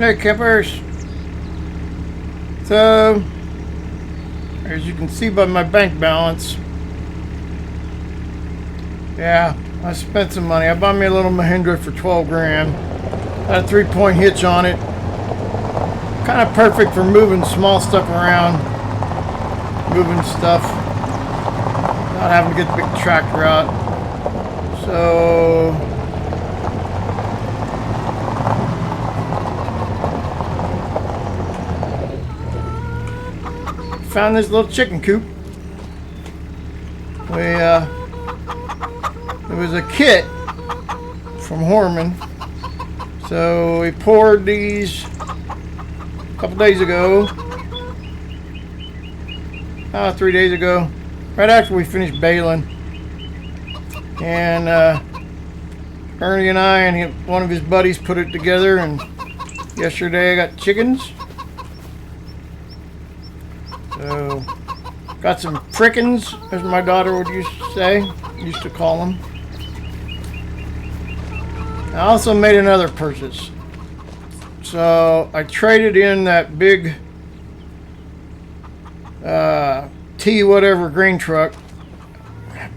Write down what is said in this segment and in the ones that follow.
Hey campers! So, as you can see by my bank balance, yeah, I spent some money. I bought me a little Mahindra for 12 grand. Had a 3-point hitch on it. Kind of perfect for moving small stuff around. Moving stuff. Not having to get the big tractor out. So, found this little chicken coop. It was a kit from Horman. So we poured these a couple days ago. 3 days ago. Right after we finished baling. And Ernie and I and one of his buddies put it together, and yesterday I got chickens. So, got some frickins, as my daughter would used to call them. I also made another purchase. So, I traded in that big T whatever grain truck.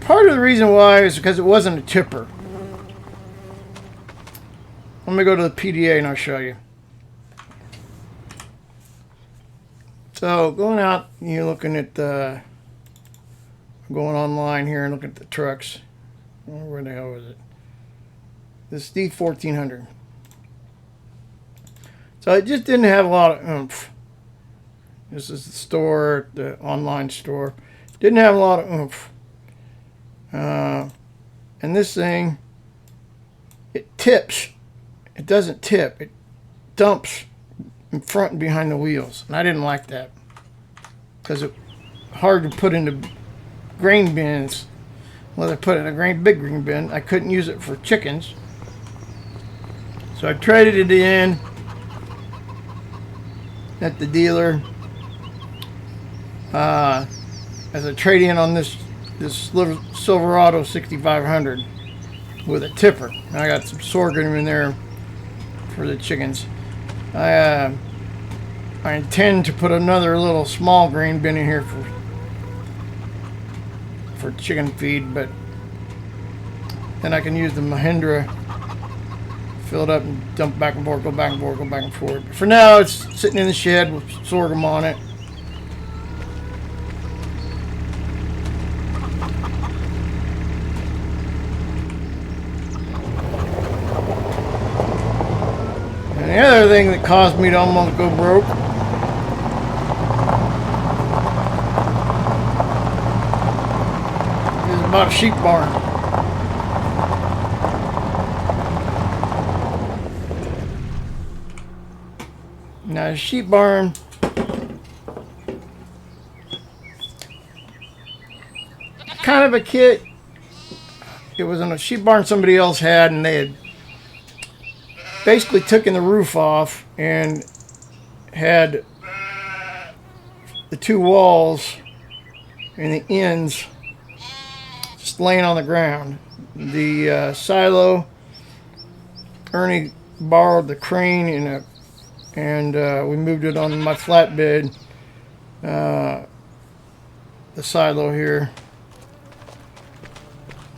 Part of the reason why is because it wasn't a tipper. Let me go to the PDA and I'll show you. So going out, you're looking at going online here and looking at the trucks. Where the hell was it? This D1400. So it just didn't have a lot of oomph. This is the store, the online store. Didn't have a lot of oomph. And this thing, it tips. It doesn't tip. It dumps in front and behind the wheels, and I didn't like that because it's hard to put into grain bins. Well, I put it in a big grain bin. I couldn't use it for chickens, so I traded it in at the dealer as a trade-in on this Silverado 6500 with a tipper. And I got some sorghum in there for the chickens. I intend to put another little small grain bin in here for chicken feed, but then I can use the Mahindra, fill it up and dump back and forth, go back and forth, go back and forth. But for now, it's sitting in the shed with sorghum on it. And the other thing that caused me to almost go broke is about a sheep barn. Now, the sheep barn, kind of a kit. It was in a sheep barn somebody else had, and they had basically taken the roof off and had the two walls and the ends just laying on the ground. The silo, Ernie borrowed the crane and we moved it on my flatbed. The silo here,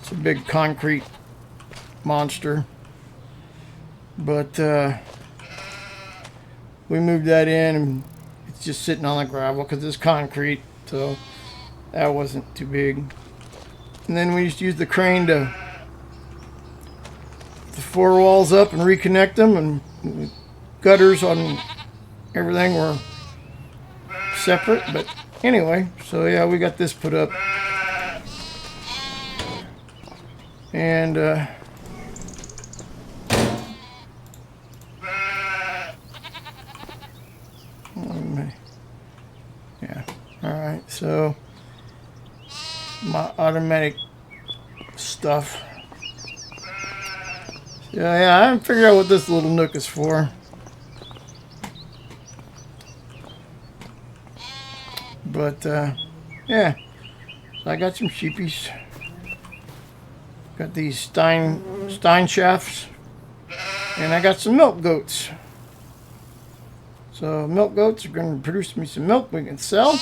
it's a big concrete monster. But we moved that in, and it's just sitting on the gravel because it's concrete, so that wasn't too big. And then we just used the crane to put the four walls up and reconnect them, and gutters on everything were separate. But anyway, so yeah, we got this put up, and yeah, alright, so my automatic stuff. Yeah, I haven't figured out what this little nook is for. But yeah, so I got some sheepies. Got these Stein shafts, and I got some milk goats. So milk goats are going to produce me some milk we can sell.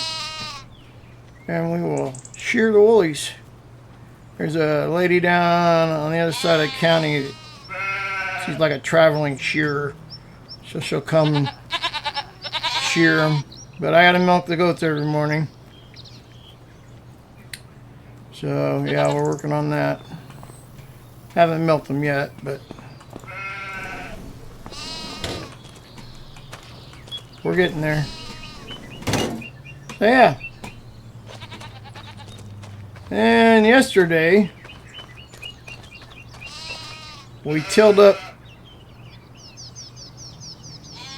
And we will shear the woolies. There's a lady down on the other side of the county. She's like a traveling shearer. So she'll come and shear them. But I gotta milk the goats every morning. So yeah, we're working on that. Haven't milked them yet, but we're getting there. So yeah. And yesterday, we tilled up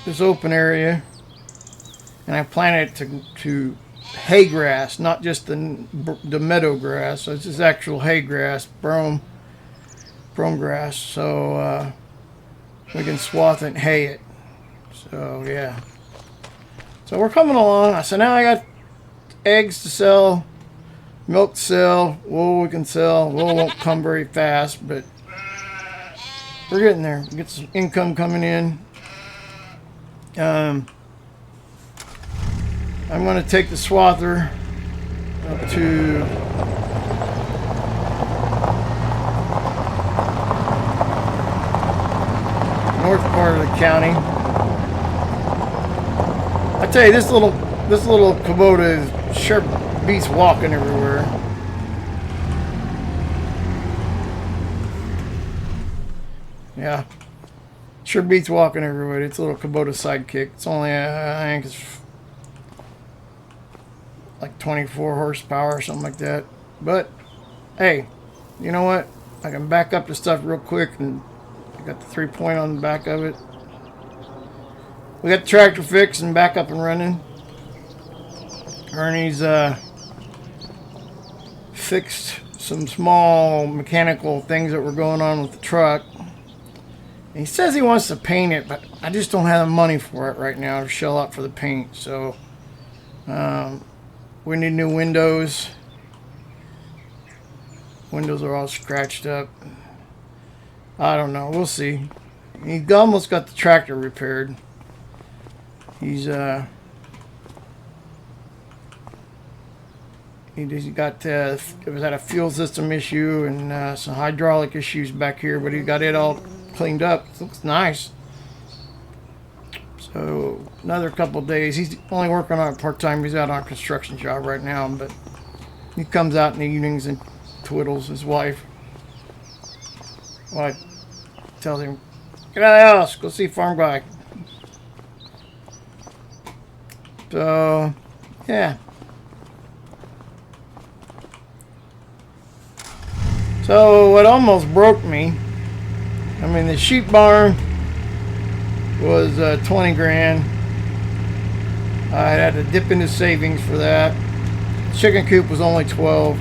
this open area, and I planted it to hay grass, not just the meadow grass. So it's just actual hay grass, brome grass. So we can swath it and hay it. So yeah. So we're coming along. So now I got eggs to sell. Milk to sell, wool we can sell. Wool won't come very fast, but we're getting there. We get some income coming in. I'm going to take the swather up to north part of the county. I tell you, this little Kubota is sure beats walking everywhere. Yeah, sure beats walking everywhere. It's a little Kubota sidekick. It's only I think it's like 24 horsepower or something like that. But hey, you know what? I can back up the stuff real quick, and I got the 3-point on the back of it. We got the tractor fixed and back up and running. Ernie's fixed some small mechanical things that were going on with the truck. And he says he wants to paint it, but I just don't have the money for it right now to shell out for the paint. So we need new windows. Windows are all scratched up. I don't know. We'll see. He almost got the tractor repaired. He's he got it was at a fuel system issue and some hydraulic issues back here, but he got it all cleaned up. It looks nice. So another couple of days. He's only working on it part-time. He's out on a construction job right now, but he comes out in the evenings and twiddles his wife. Wife tells him, "Get out of the house, go see farm guy." So yeah. So what almost broke me, I mean, the sheep barn was 20 grand. I had to dip into savings for that. Chicken coop was only 12.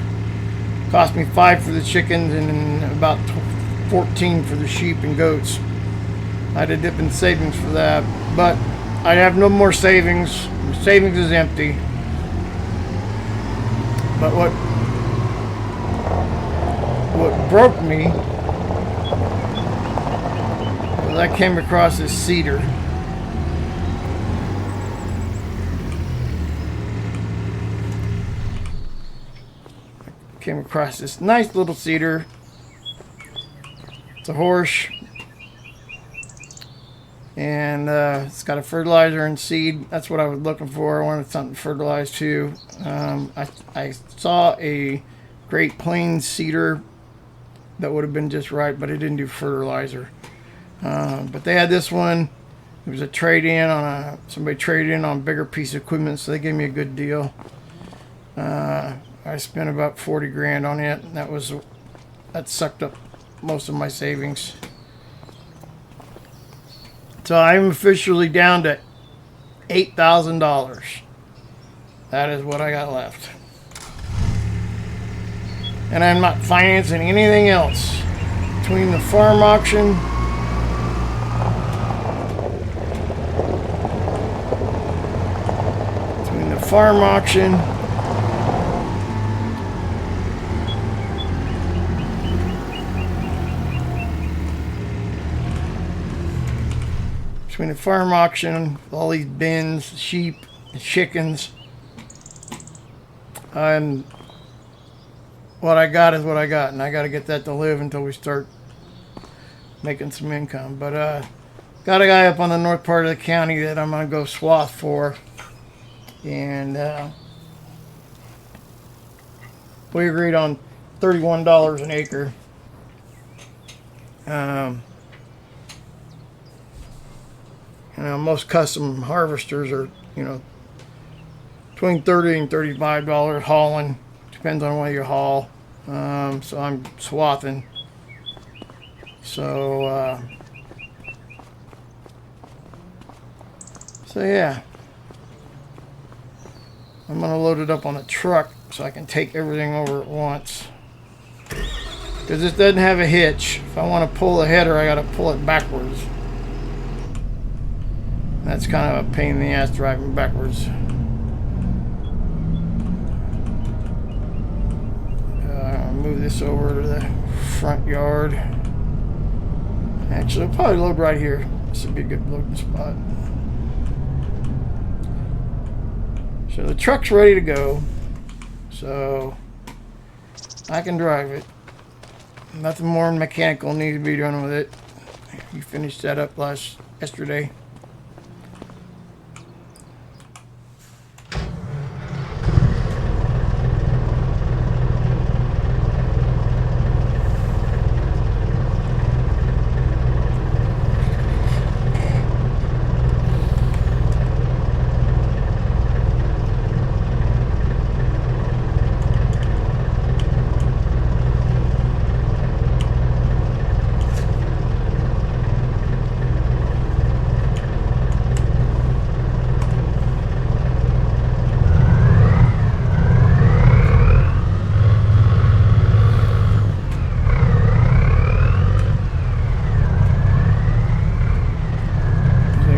Cost me 5 for the chickens and about 14 for the sheep and goats. I had to dip in savings for that, but I have no more savings. The savings is empty. But what broke me was I came across this cedar. Came across this nice little cedar. It's a horse, and it's got a fertilizer and seed. That's what I was looking for. I wanted something fertilized too. I saw a Great Plains cedar that would have been just right, but it didn't do fertilizer. But they had this one. It was a trade-in on somebody traded in on a bigger piece of equipment, so they gave me a good deal. I spent about 40 grand on it, and that sucked up most of my savings. So I'm officially down to $8,000. That is what I got left. And I'm not financing anything else. Between the farm auction, between the farm auction, all these bins, sheep, and chickens, and what I got is what I got, and I got to get that to live until we start making some income. But got a guy up on the north part of the county that I'm going to go swath for, and we agreed on $31 an acre. You know, most custom harvesters are, you know, between $30 and $35 hauling. Depends on where you haul. So I'm swathing. So yeah. I'm gonna load it up on a truck so I can take everything over at once. Because this doesn't have a hitch. If I want to pull the header, I gotta pull it backwards. That's kind of a pain in the ass driving backwards. Move this over to the front yard. Actually, I'll probably load right here. This would be a good loading spot. So the truck's ready to go. So I can drive it. Nothing more mechanical needs to be done with it. You finished that up yesterday.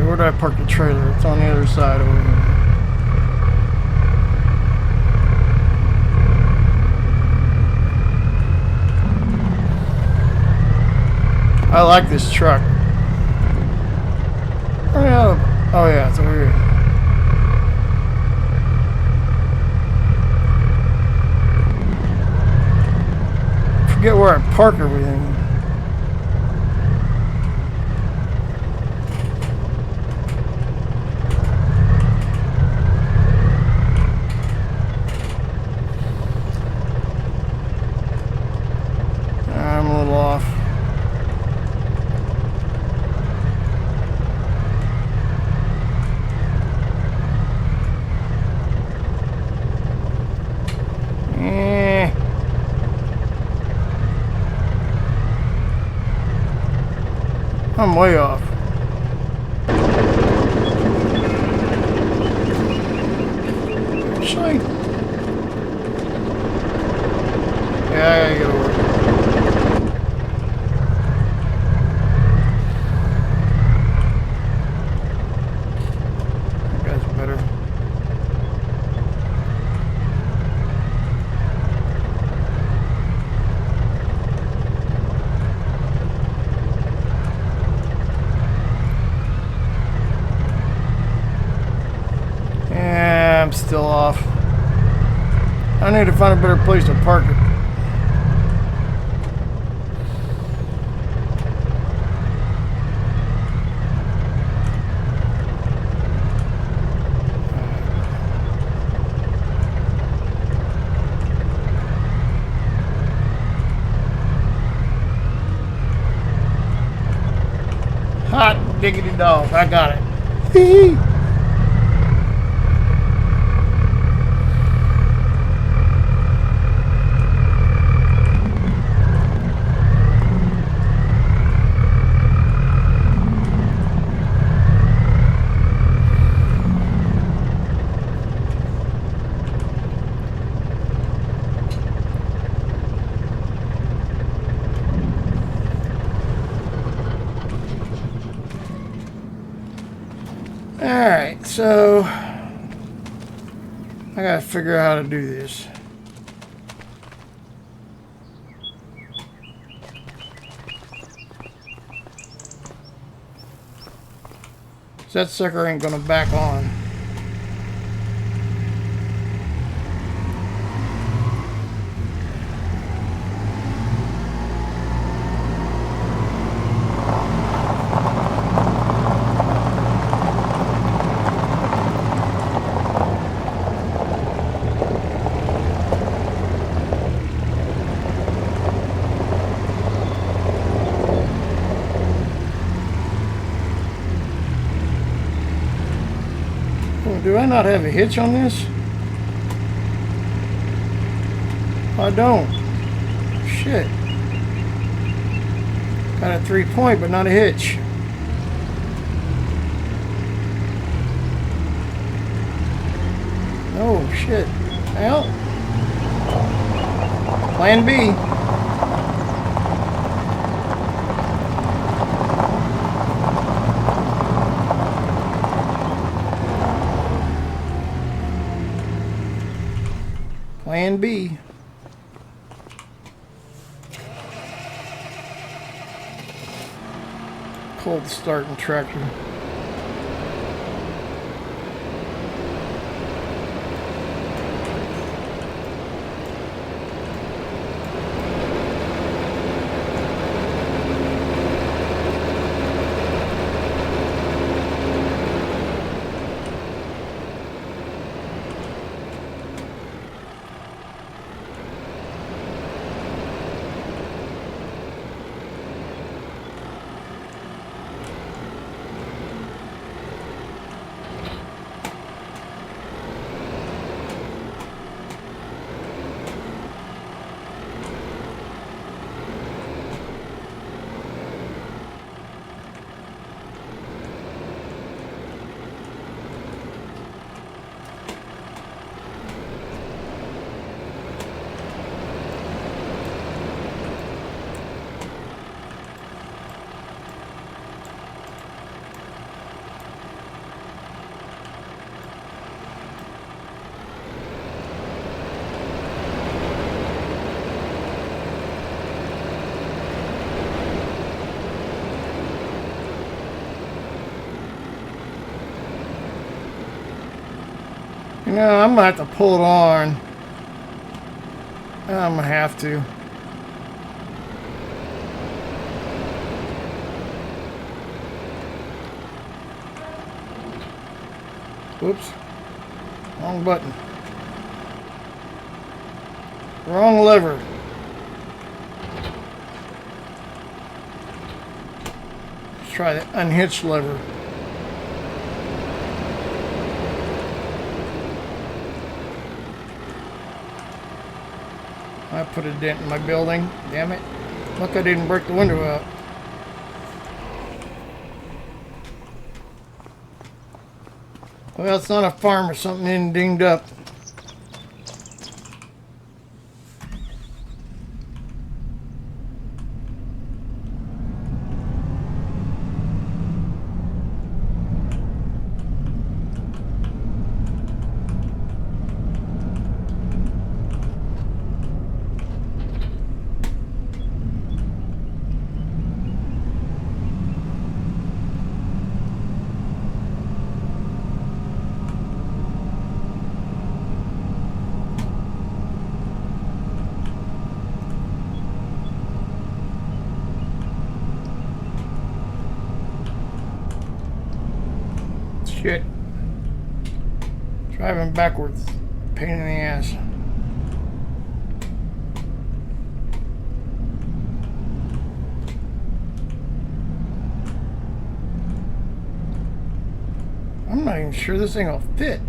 Where did I park the trailer? It's on the other side over here. I like this truck. Oh yeah, it's over here. Forget where I park everything. I'm a little off. I'm way off. Actually, yeah, I gotta get over it. That guy's better. I'm still off. I need to find a better place to park it. Hot diggity dog, I got it. Hee hee. Alright, so I gotta figure out how to do this. That sucker ain't gonna back on. Do I not have a hitch on this? I don't. Shit. Got a 3-point, but not a hitch. Oh, shit. Well, plan B. Plan B. Cold starting tractor. You know, I'm gonna have to pull it on. I'm gonna have to. Whoops. Wrong button. Wrong lever. Let's try the unhitched lever. I put a dent in my building. Damn it. Look, I didn't break the window out. Well, it's not a farm or something in dinged up. Shit. Driving backwards. Pain in the ass. I'm not even sure this thing will fit.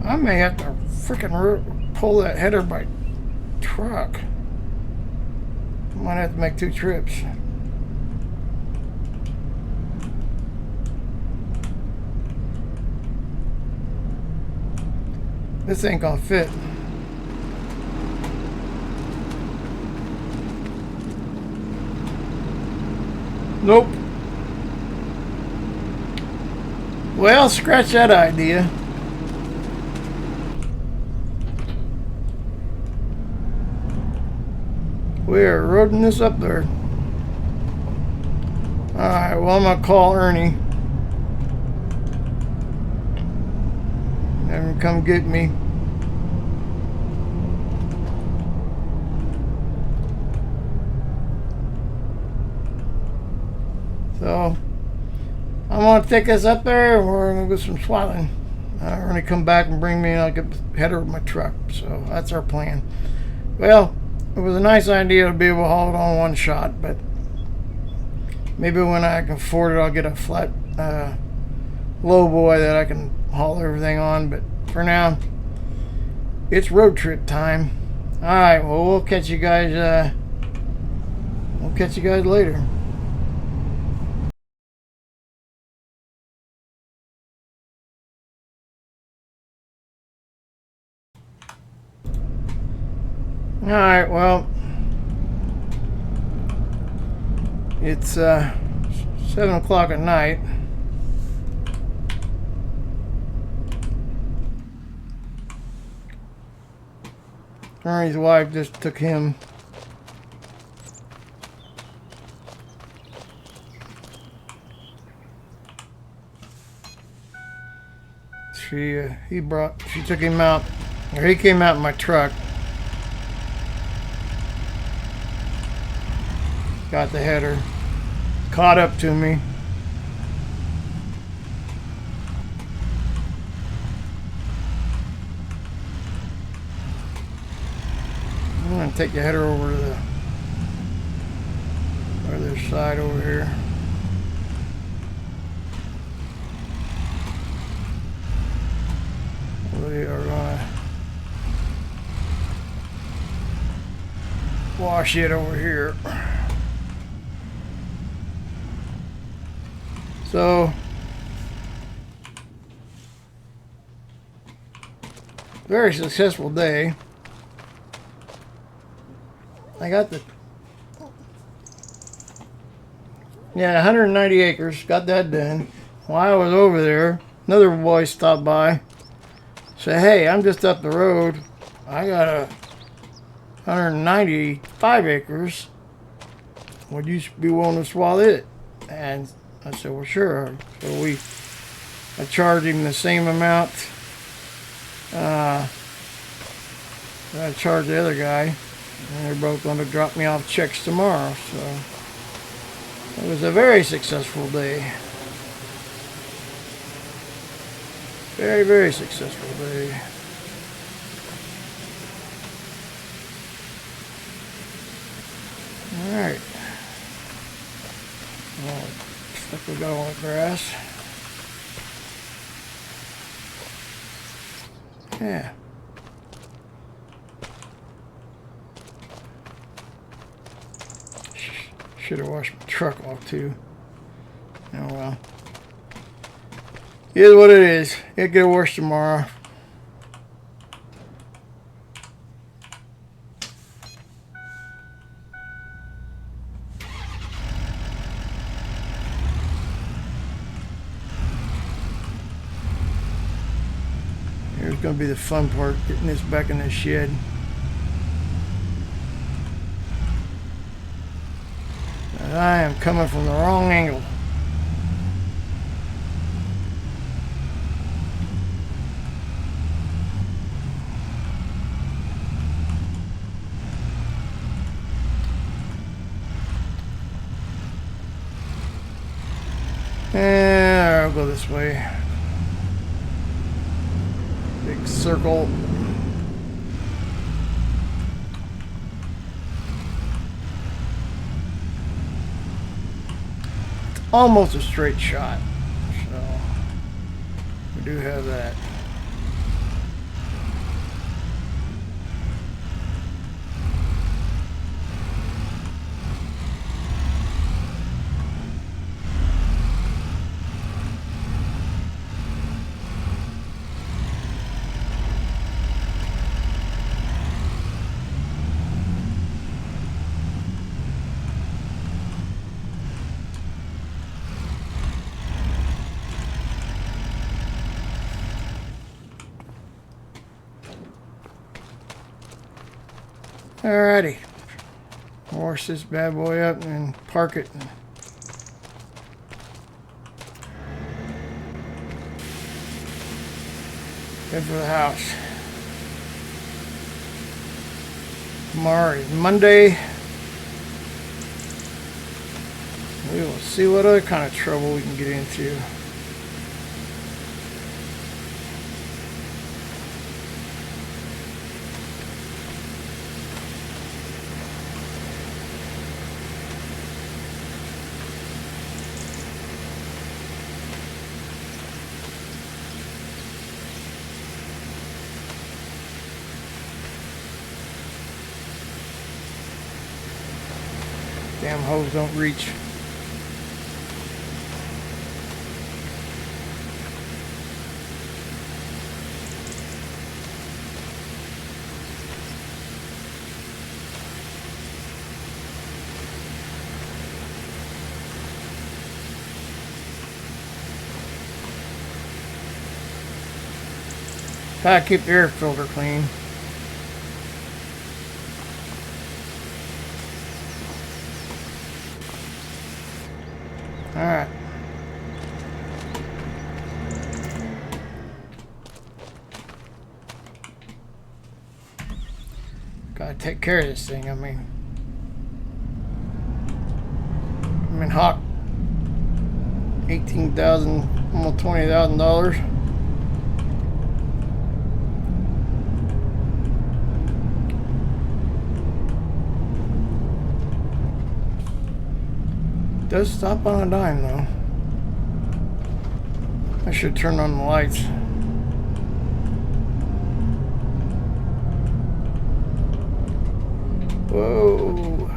I may have to freaking pull that header by truck. Might have to make 2 trips. This ain't gonna fit. Nope. Well, scratch that idea. We are roading this up there. Alright, well, I'm going to call Ernie. Have him come get me. So, I'm going to take us up there and we're going to go some swathing. Ernie come back and bring me and I'll get the header of my truck. So, that's our plan. Well, it was a nice idea to be able to haul it on one shot, but maybe when I can afford it, I'll get a flat low boy that I can haul everything on. But for now, it's road trip time. All right, well, we'll catch you guys. We'll catch you guys later. All right, well, it's 7 o'clock at night. Ernie's wife just took him. She took him out, or he came out in my truck. Got the header, caught up to me. I'm gonna take the header over to the other side over here. We are gonna wash it over here. So, very successful day. I got 190 acres, got that done. While I was over there, another boy stopped by, said, hey, I'm just up the road. I got 195 acres. Would you be willing to swallow it? And I said, well, sure. So I charged him the same amount that I charged the other guy. And they're both going to drop me off checks tomorrow. So it was a very successful day. Very, very successful day. Alright. Well, looks like we got all the grass. Yeah. Should have washed my truck off too. Oh well. It is what it is. It'll get worse tomorrow. Here's going to be the fun part, getting this back in the shed. And I am coming from the wrong angle. And I'll go this way. Big circle. It's almost a straight shot. So we do have that. Alrighty. wash this bad boy up and park it. Head for the house. Tomorrow is Monday. We will see what other kind of trouble we can get into. Damn hose don't reach. Gotta keep the air filter clean. Alright. Gotta take care of this thing. I'm in hot. $18,000, almost $20,000. Does stop on a dime though. I should turn on the lights. Whoa,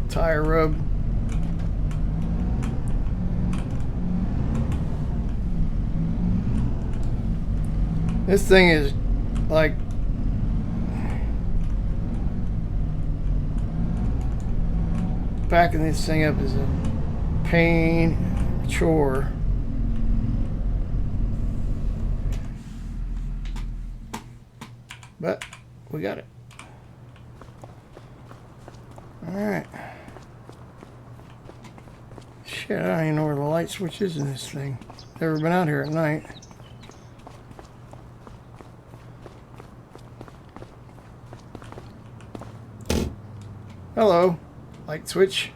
tire rub. This thing is like backing this thing up is a pain, chore. But we got it. Alright. Shit, I don't even know where the light switch is in this thing. Never been out here at night. Hello. Light switch.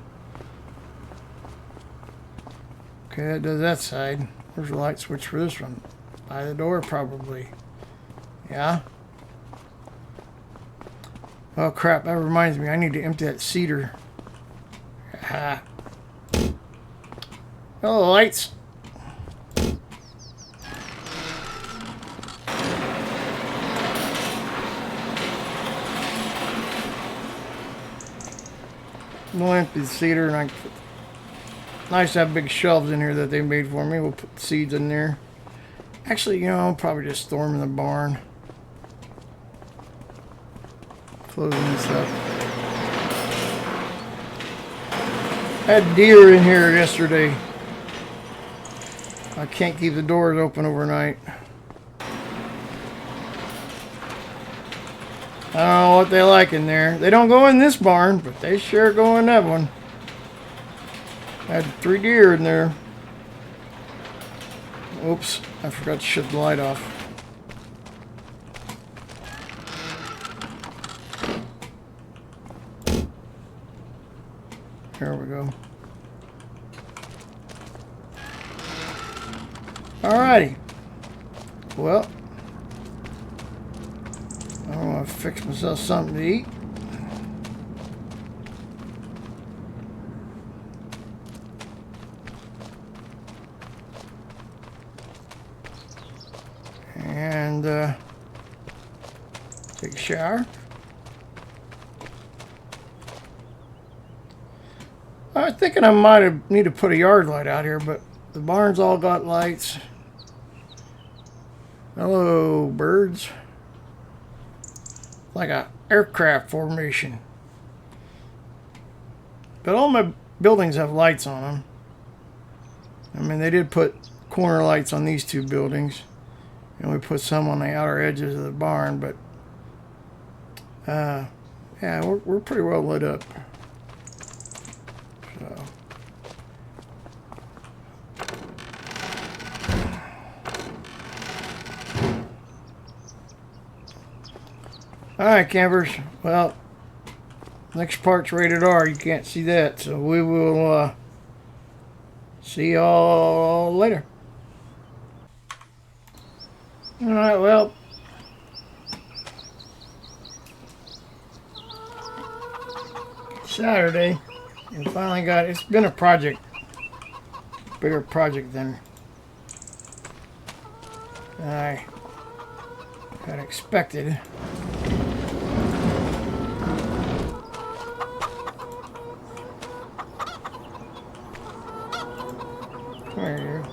Okay, that does that side. Where's the light switch for this one? By the door, probably. Yeah? Oh, crap. That reminds me. I need to empty that cedar. Aha. Hello, lights. We'll empty the cedar and I can put. Nice to have big shelves in here that they made for me. We'll put seeds in there. Actually, you know, I'll probably just store them in the barn. Closing this up. I had deer in here yesterday. I can't keep the doors open overnight. I don't know what they like in there. They don't go in this barn, but they sure go in that one. Had 3 deer in there. Oops, I forgot to shut the light off. There we go. Alrighty. Well, I'm gonna fix myself something to eat. And take a shower. I was thinking I might have need to put a yard light out here, but the barn's all got lights. Hello, birds. Like a aircraft formation. But all my buildings have lights on them. I mean, they did put corner lights on these 2 buildings. And we put some on the outer edges of the barn, but yeah, we're pretty well lit up. So. Alright, campers. Well, next part's rated R. You can't see that. So we will see y'all later. Alright, well. Saturday. And finally got, it's been a project. Bigger project than I had expected. There you go.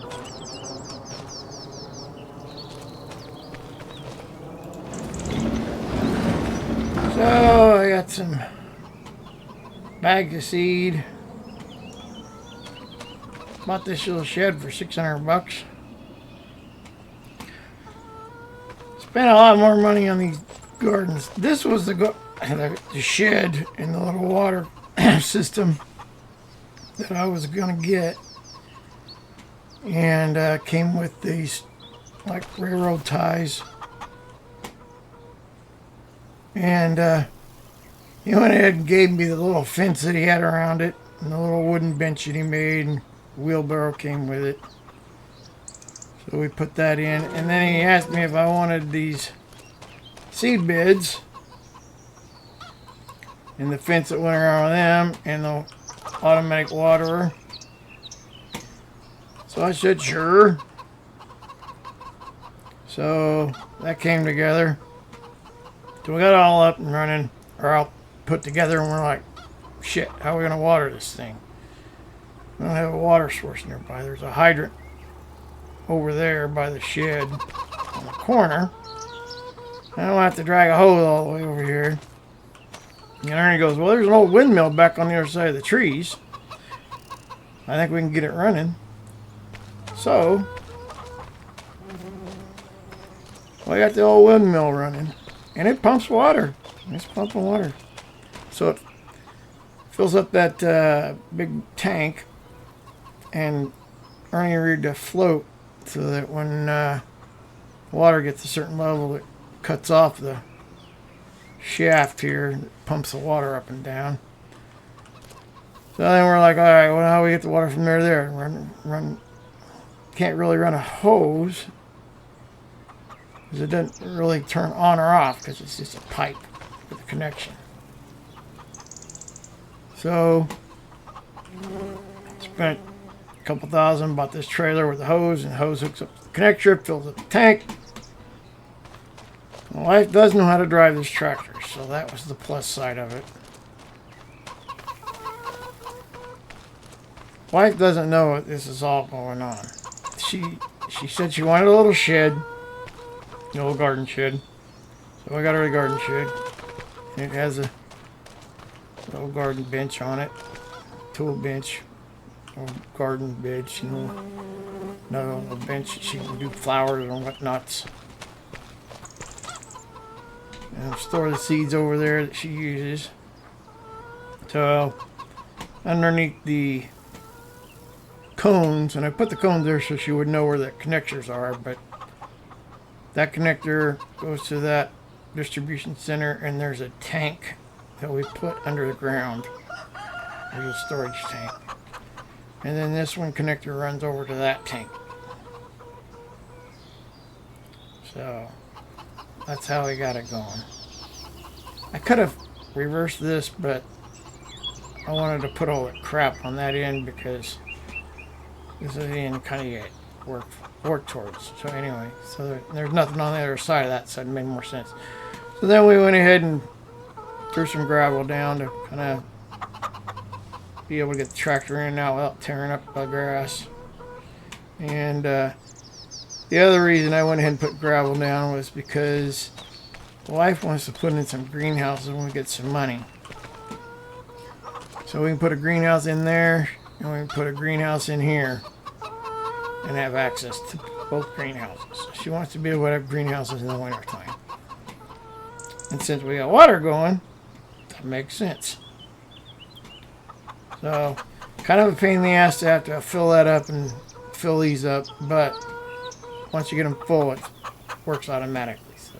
So I got some bags of seed. Bought this little shed for $600. Spent a lot more money on these gardens. This was the shed and the little water system that I was gonna get, and came with these like railroad ties. And he went ahead and gave me the little fence that he had around it, and the little wooden bench that he made, and wheelbarrow came with it. So we put that in, and then he asked me if I wanted these seed beds and the fence that went around with them and the automatic waterer. So I said sure. So that came together. So we got it all up and running, or all put together, and we're like, shit, how are we gonna water this thing? We don't have a water source nearby. There's a hydrant over there by the shed on the corner. I don't have to drag a hose all the way over here. And Ernie goes, well, there's an old windmill back on the other side of the trees. I think we can get it running. So we got the old windmill running, and it pumps water. It's pumping water. So it fills up that big tank, and Ernie rigged a float so that when water gets a certain level, it cuts off the shaft here and pumps the water up and down. So then we're like, all right, well, how do we get the water from there to there? Run. Can't really run a hose because it doesn't really turn on or off because it's just a pipe with a connection. So spent a couple thousand, bought this trailer with a hose, and the hose hooks up the connector, fills up the tank. My wife does know how to drive this tractor, so that was the plus side of it. Wife doesn't know what this is all going on. She said she wanted a little shed, a little garden shed. So I got her a garden shed. And it has a little garden bench on it, tool bench, or garden bench, you know, another little bench she can do flowers and whatnots. And store the seeds over there that she uses. So underneath the cones, and I put the cones there so she would know where the connectors are, but that connector goes to that distribution center, and there's a tank that we put under the ground. There's a storage tank, and then this one connector runs over to that tank. So that's how we got it going. I could have reversed this, but I wanted to put all the crap on that end because this is the end kind of get work towards. So anyway, so there's nothing on the other side of that, so it made more sense. So then we went ahead and threw some gravel down to kind of be able to get the tractor in and out without tearing up the grass. And the other reason I went ahead and put gravel down was because the wife wants to put in some greenhouses when we get some money. So we can put a greenhouse in there, and we can put a greenhouse in here and have access to both greenhouses. She wants to be able to have greenhouses in the winter time. And since we got water going, that makes sense. So Kind of a pain in the ass to have to fill that up and fill these up, but once you get them full, it works automatically. So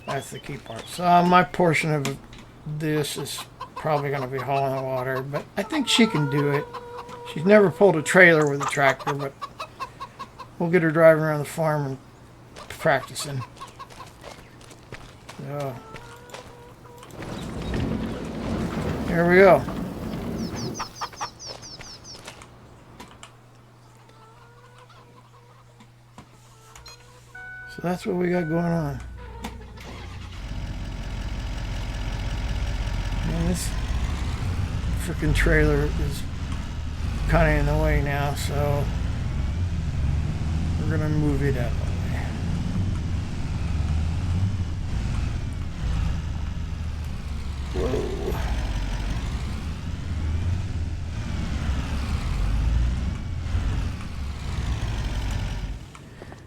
that's the key part. So my portion of this is probably going to be hauling the water, but I think she can do it. She's never pulled a trailer with a tractor, but we'll get her driving around the farm and practicing. So here we go. So that's what we got going on. And this freaking trailer is kind of in the way now, so we're gonna move it out of the way. Whoa.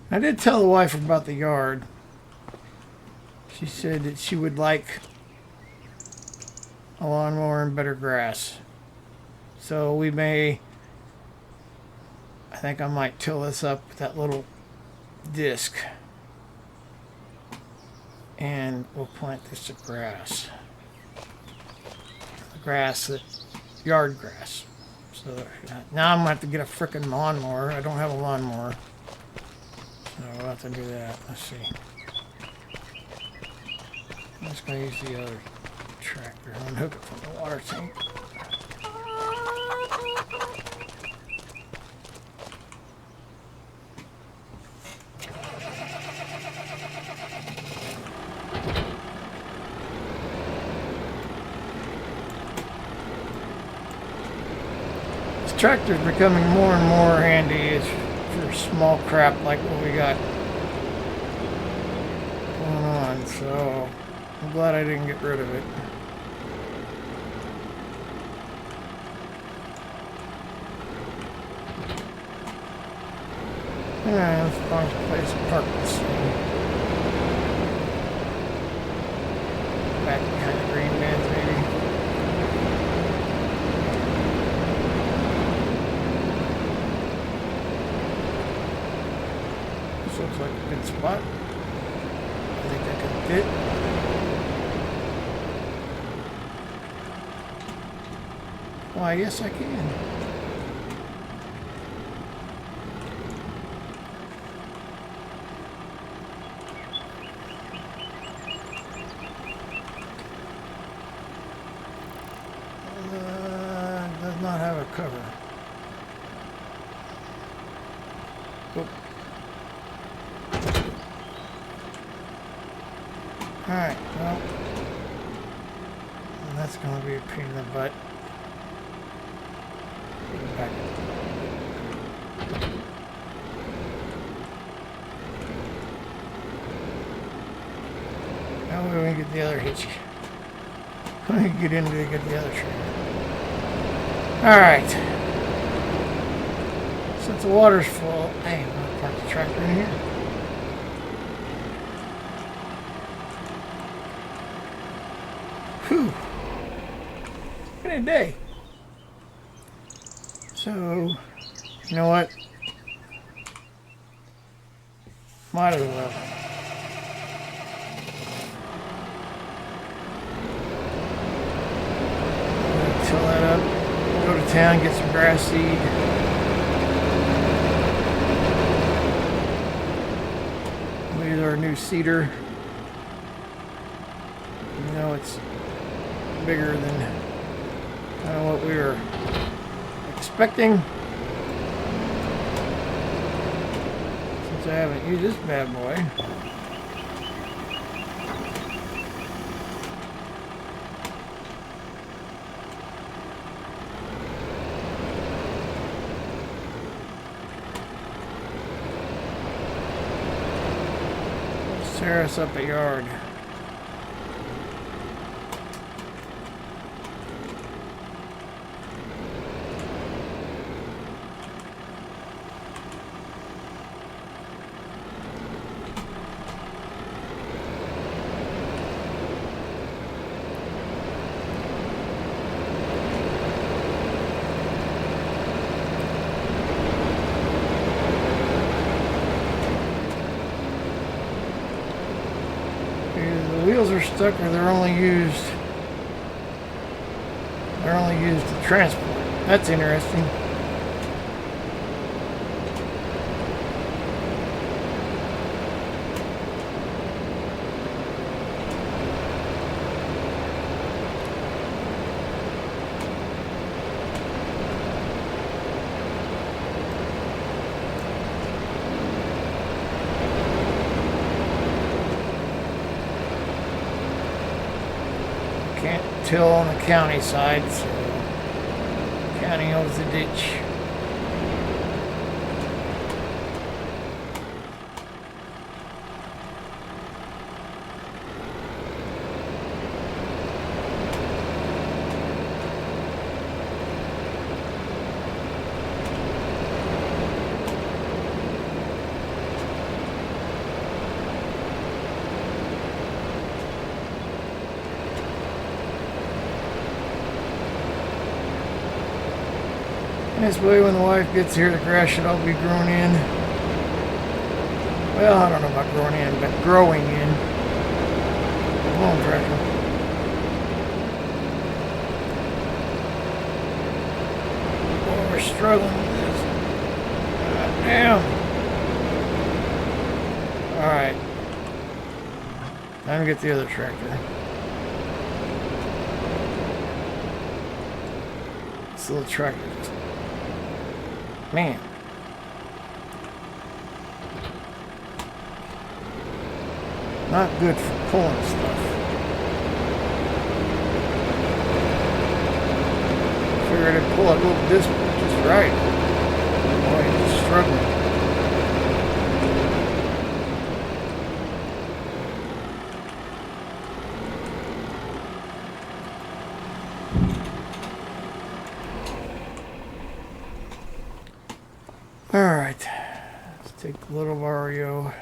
I did tell the wife about the yard. She said that she would like a lawnmower and better grass. So we may, I think I might till this up with that little disc. And we'll plant this to grass. Grass, yard grass. So now I'm going to have to get a frickin' lawnmower. I don't have a lawnmower. So we'll have to do that. Let's see. I'm just going to use the other tractor. I'm going to hook it from the water tank. This tractor's becoming more and more handy for small crap like what we got going on, so I'm glad I didn't get rid of it. Yeah, let's find a place to park this thing. Back behind the green bins, maybe. This looks like a good spot. I think that could fit. Why, yes I can. Does not have a cover. Oop. Alright, well, that's going to be a pain in the butt. Back. Now we're going to get the other hitch. Let me get into to get the other trailer. Alright. Since the water's full, hey, I'm going to park the tractor in here. Whew. What a day. So, you know what? Might as well. Fill that up. Go to town, get some grass seed. Here's our new seeder. You know, it's bigger than what we were expecting. Since I haven't used this bad boy. Let's tear us up a yard. wheels are stuck, or they're only used to transport. That's interesting. Can't till on the county side, so county owns the ditch. This way, when the wife gets here, the grass should all be grown in. Well, I don't know about grown in, but growing in. Come on, tractor. Oh, we're struggling with this. God damn. Alright. Time to get the other tractor. This little tractor just... Man. Not good for pulling stuff. Figured I'd pull it a little distance just right. Boy, he's struggling. Alright, let's take a little Vario.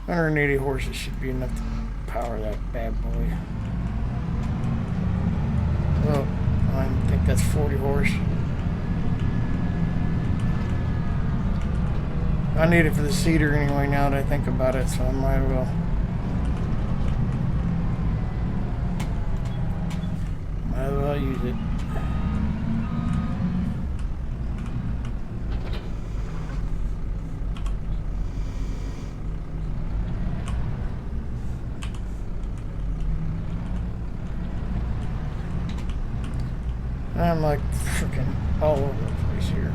$180 horses should be enough to power that bad boy. Well, I think that's 40 horse. I need it for the cedar anyway now that I think about it, so I might as well. I'll use it. I'm like freaking all over the place here.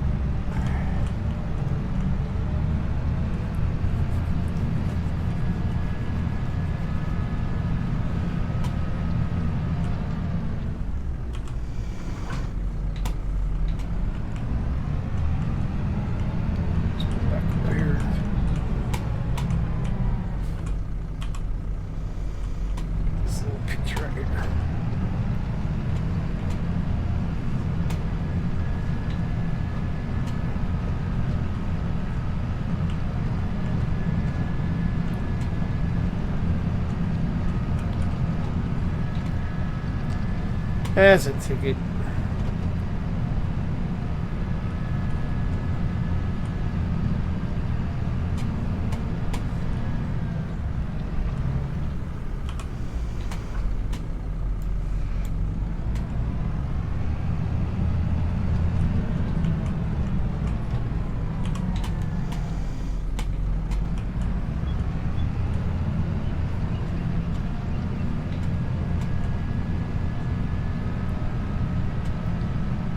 That's a ticket.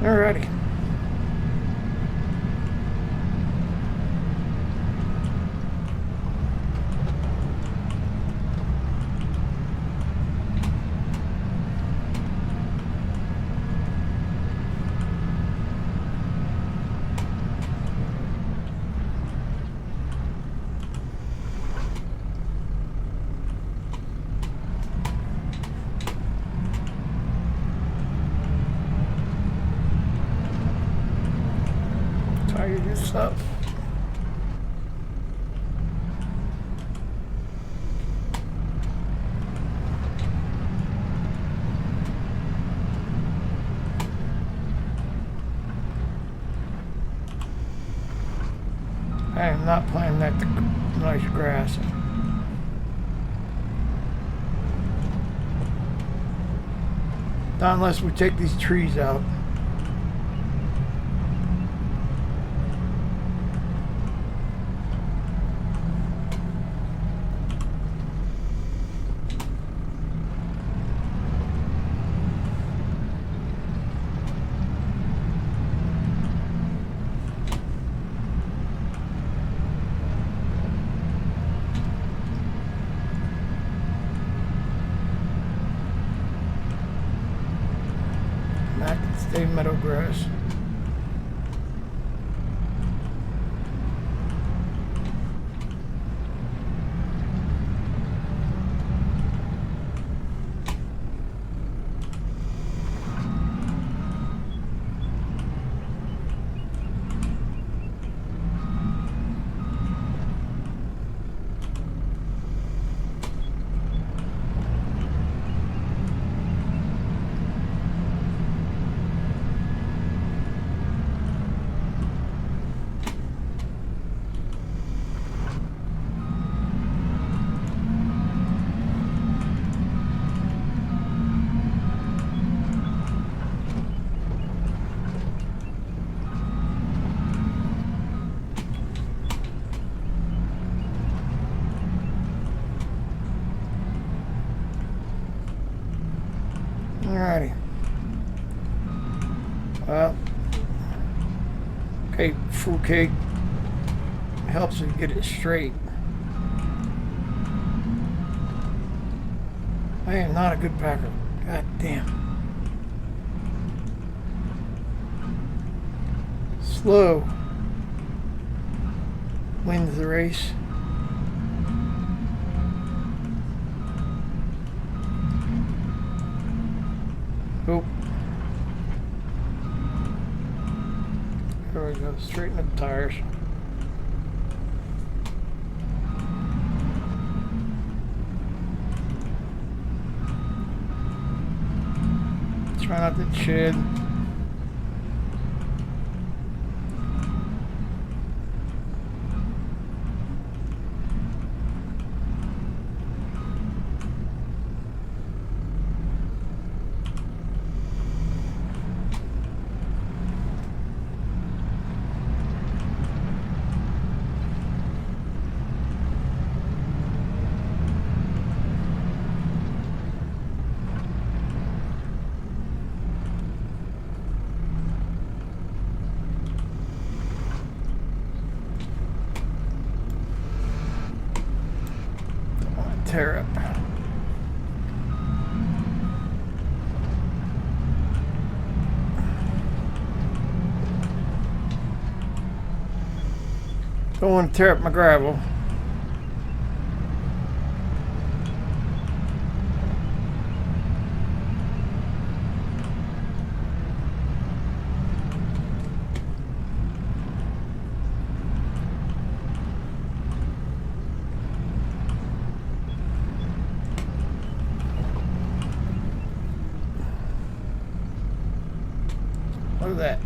Alrighty. Fire this up. am not planting that nice grass. Not unless we take these trees out. Stay meadow grass. Alrighty. Well, fruitcake helps you get it straight. I am not a good packer. God damn. Slow wins the race. Oh. There we go. Straighten the tires. Try not to shed. Tear up. Don't want to tear up my gravel. Look at that.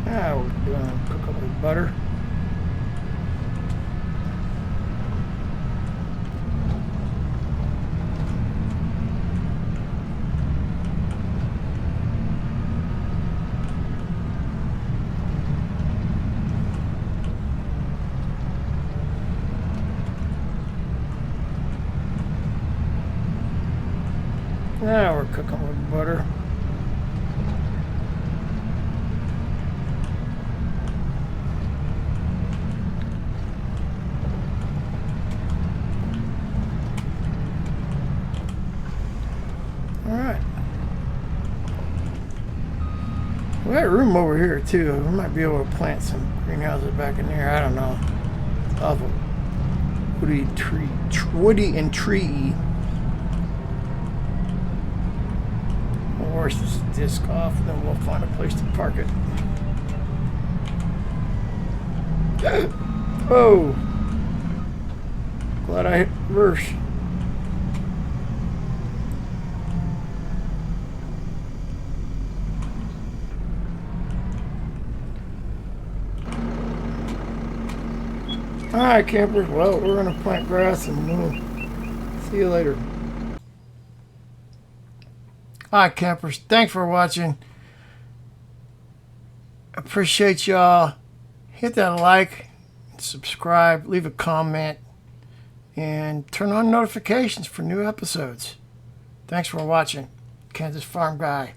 Now we're doing cook up with butter. Now we're cooking with butter. All right. We got room over here too. We might be able to plant some greenhouses back in there. I don't know. Off of woody and tree. force this disc off, and then we'll find a place to park it. Oh! Glad I hit reverse. Alright, campers. Well, we're going to plant grass and we'll see you later. Alright, campers. Thanks for watching. Appreciate y'all. Hit that like, subscribe, leave a comment, and turn on notifications for new episodes. Thanks for watching. Kansas Farm Guy.